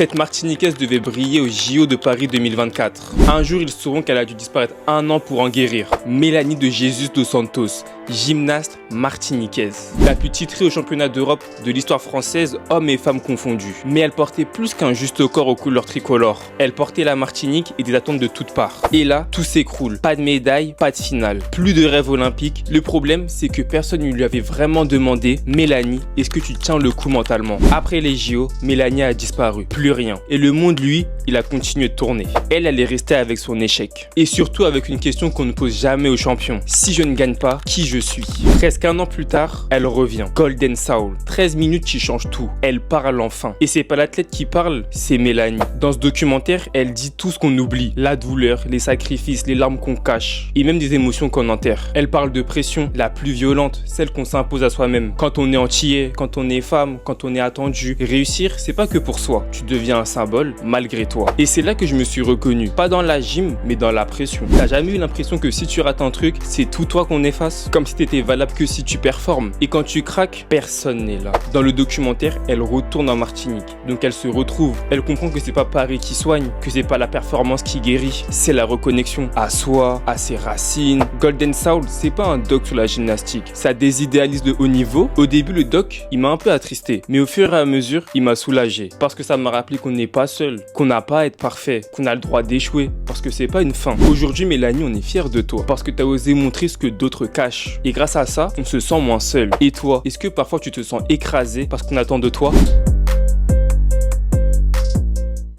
Cette Martiniquaise devait briller au JO de Paris 2024. Un jour, ils sauront qu'elle a dû disparaître 1 an pour en guérir. Mélanie de Jesus dos Santos, gymnaste martiniquaise. La plus titrée au championnat d'Europe de l'histoire française, hommes et femmes confondus. Mais elle portait plus qu'un juste corps aux couleurs tricolores. Elle portait la Martinique et des attentes de toutes parts. Et là, tout s'écroule. Pas de médaille, pas de finale. Plus de rêve olympique. Le problème, c'est que personne ne lui avait vraiment demandé « Mélanie, est-ce que tu tiens le coup mentalement ?» Après les JO, Mélanie a disparu. Plus rien. Et le monde, lui, il a continué de tourner. Elle est restée avec son échec. Et surtout avec une question qu'on ne pose jamais aux champions. Si je ne gagne pas, qui je suis? Presque 1 an plus tard, elle revient. Golden Soul. 13 minutes qui changent tout. Elle parle enfin. Et c'est pas l'athlète qui parle, c'est Mélanie. Dans ce documentaire, elle dit tout ce qu'on oublie. La douleur, les sacrifices, les larmes qu'on cache. Et même des émotions qu'on enterre. Elle parle de pression, la plus violente, celle qu'on s'impose à soi-même. Quand on est entier, quand on est femme, quand on est attendu. Réussir, c'est pas que pour soi. Tu deviens un symbole malgré toi. Et c'est là que je me suis reconnu. Pas dans la gym, mais dans la pression. T'as jamais eu l'impression que si tu rates un truc, c'est tout toi qu'on efface? Comme si t'étais valable que si tu performes. Et quand tu craques, personne n'est là. Dans le documentaire, elle retourne en Martinique. Donc elle se retrouve. Elle comprend que c'est pas Paris qui soigne, que c'est pas la performance qui guérit. C'est la reconnexion à soi, à ses racines. Golden Soul, c'est pas un doc sur la gymnastique. Ça désidéalise de haut niveau. Au début, le doc, il m'a un peu attristé. Mais au fur et à mesure, il m'a soulagé. Parce que ça m'a rappelé qu'on n'est pas seul, qu'on n'a pas à être parfait, qu'on a le droit d'échouer. Parce que c'est pas une fin. Aujourd'hui, Mélanie, on est fiers de toi. Parce que t'as osé montrer ce que d'autres cachent. Et grâce à ça, on se sent moins seul. Et toi, est-ce que parfois tu te sens écrasé parce qu'on attend de toi?